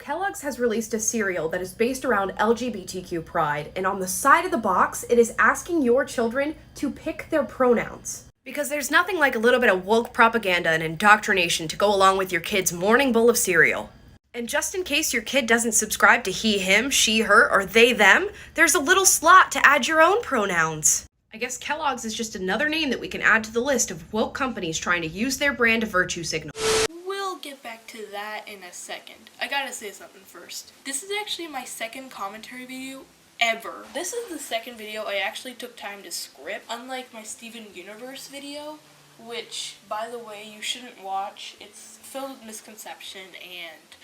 Kellogg's has released a cereal that is based around LGBTQ pride, and on the side of the box, it is asking your children to pick their pronouns. Because there's nothing like a little bit of woke propaganda and indoctrination to go along with your kid's morning bowl of cereal. And just in case your kid doesn't subscribe to he, him, she, her, or they, them, there's a little slot to add your own pronouns. I guess Kellogg's is just another name that we can add to the list of woke companies trying to use their brand to virtue signal. We'll get back to that in a second. I gotta say something first. This is actually my second commentary video ever. This is the second video I actually took time to script, unlike my Steven Universe video, which, by the way, you shouldn't watch. It's filled with misconception and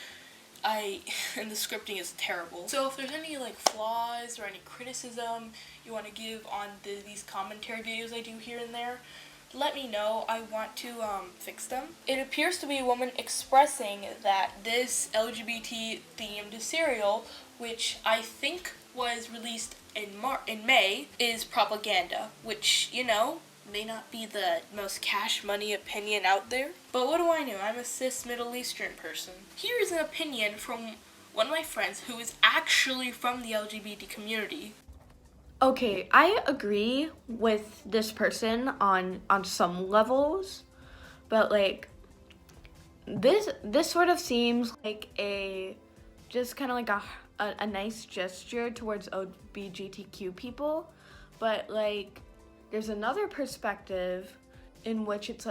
the scripting is terrible. So if there's any flaws or any criticism you want to give on these commentary videos I do here and there, let me know. I want to fix them. It appears to be a woman expressing that this LGBT themed cereal, which I think was released in May, is propaganda, which, may not be the most cash money opinion out there. But what do I know? I'm a cis Middle Eastern person. Here is an opinion from one of my friends who is actually from the LGBT community. Okay, I agree with this person on some levels, but this sort of seems like a nice gesture towards LGBTQ people, but there's another perspective in which it's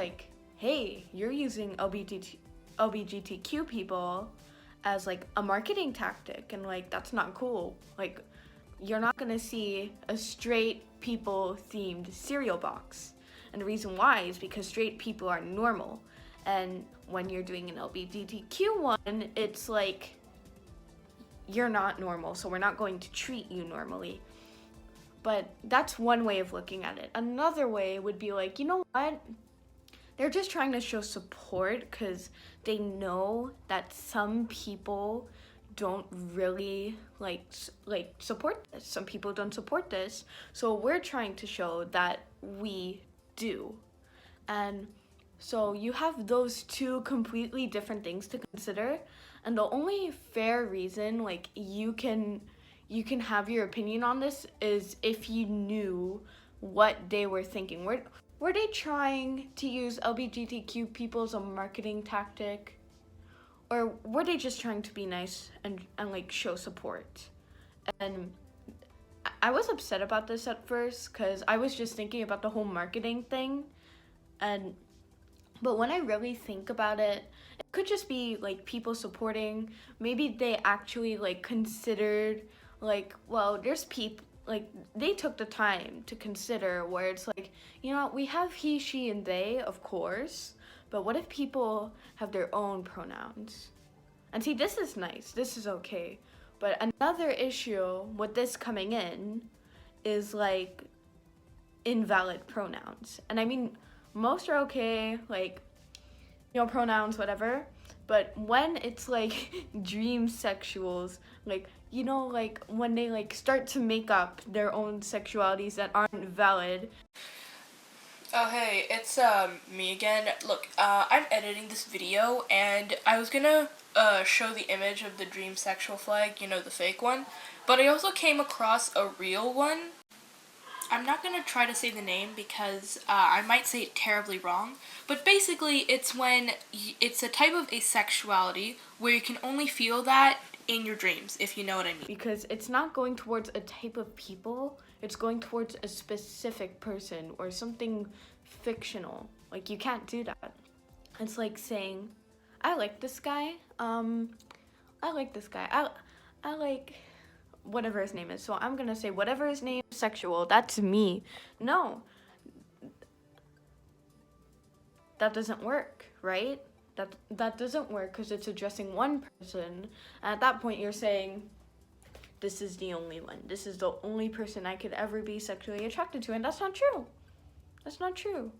hey, you're using LGBTQ people as a marketing tactic, and that's not cool. You're not gonna see a straight people themed cereal box. And the reason why is because straight people are normal. And when you're doing an LGBTQ one, it's you're not normal, so we're not going to treat you normally. But that's one way of looking at it. Another way would be you know what? They're just trying to show support because they know that some people don't really support this. Some people don't support this. So we're trying to show that we do. And so you have those two completely different things to consider. And the only fair reason you can have your opinion on this is if you knew what they were thinking. Were they trying to use LGBTQ people as a marketing tactic? Or were they just trying to be nice and show support? And I was upset about this at first because I was just thinking about the whole marketing thing. But when I really think about it, it could just be people supporting. Maybe they actually considered well, there's people they took the time to consider where it's we have he, she, and they, of course. But what if people have their own pronouns? And see, this is nice. This is okay. But another issue with this coming in is invalid pronouns. And I mean, most are okay, pronouns, whatever. But when it's dream sexuals, when they start to make up their own sexualities that aren't valid. Oh hey, it's me again. Look, I'm editing this video and I was gonna show the image of the dream sexual flag, the fake one, but I also came across a real one. I'm not gonna try to say the name because I might say it terribly wrong, but basically it's when it's a type of asexuality where you can only feel that in your dreams, if you know what I mean. Because it's not going towards a type of people, it's going towards a specific person or something fictional. You can't do that. It's saying, I like this guy, I like whatever his name is. So I'm gonna say whatever his name is sexual, that's me. No. That doesn't work, right? That doesn't work because it's addressing one person. And at that point, you're saying, this is the only one. This is the only person I could ever be sexually attracted to. And that's not true. That's not true.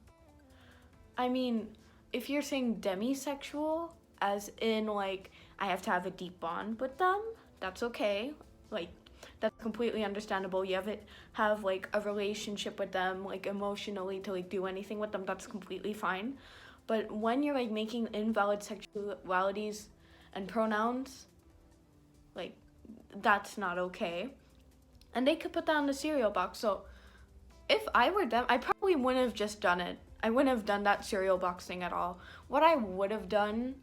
I mean, if you're saying demisexual, as in, I have to have a deep bond with them, that's okay. That's completely understandable. You have a relationship with them, emotionally to, do anything with them, that's completely fine. But when you're, making invalid sexualities and pronouns, like that's not okay. And they could put that in the cereal box. So if I were them, I probably wouldn't have just done it. I wouldn't have done that cereal box thing at all. What I would have done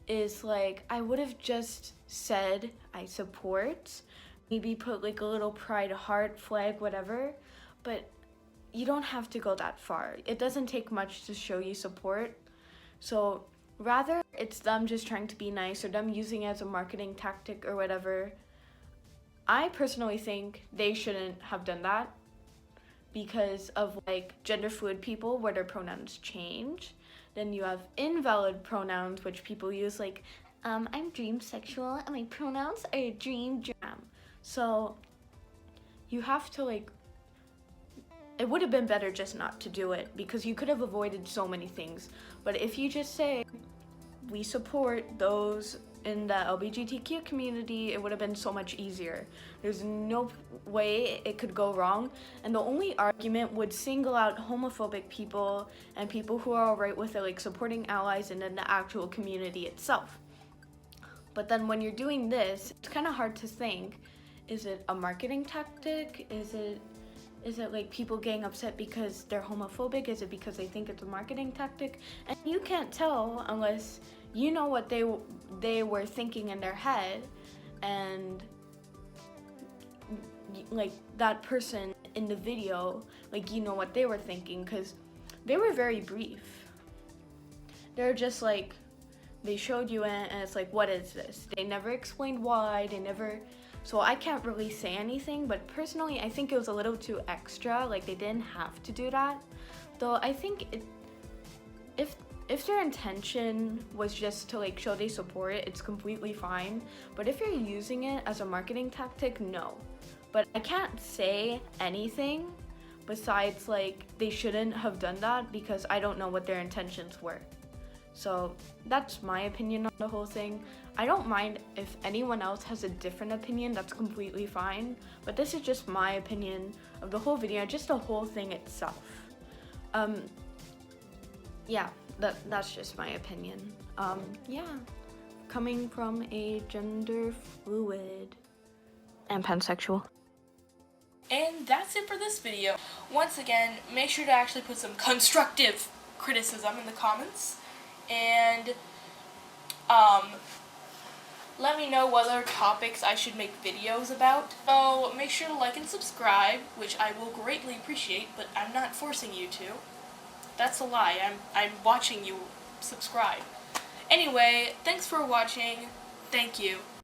is like, I would have just said I support, maybe put like a little pride heart, flag, whatever, but you don't have to go that far. It doesn't take much to show you support. So rather it's them just trying to be nice or them using it as a marketing tactic or whatever. I personally think they shouldn't have done that because of like gender fluid people where their pronouns change. Then you have invalid pronouns, which people use like, I'm dream sexual and my pronouns are dream jam. So you have to like, it would have been better just not to do it because you could have avoided so many things. But if you just say, we support those in the LGBTQ community, it would have been so much easier. There's no way it could go wrong, and the only argument would single out homophobic people and people who are alright with it, like supporting allies and then the actual community itself. But then when you're doing this, it's kind of hard to think, is it a marketing tactic? Is it like people getting upset because they're homophobic? Is it because they think it's a marketing tactic? And you can't tell unless you know what they were thinking in their head, and like that person in the video, like you know what they were thinking, because they were very brief. They're just like, they showed you it and it's like, what is this? They never explained why, so I can't really say anything, but personally I think it was a little too extra, like they didn't have to do that. Though I think if their intention was just to like show they support it, it's completely fine. But if you're using it as a marketing tactic, no. But I can't say anything besides like they shouldn't have done that because I don't know what their intentions were. So that's my opinion on the whole thing. I don't mind if anyone else has a different opinion, that's completely fine. But this is just my opinion of the whole video, just the whole thing itself. Yeah, that's just my opinion. Yeah, coming from a gender fluid and pansexual. And that's it for this video. Once again, make sure to actually put some constructive criticism in the comments. And let me know what other topics I should make videos about. So make sure to like and subscribe, which I will greatly appreciate, but I'm not forcing you to. That's a lie. I'm watching you subscribe. Anyway, thanks for watching. Thank you.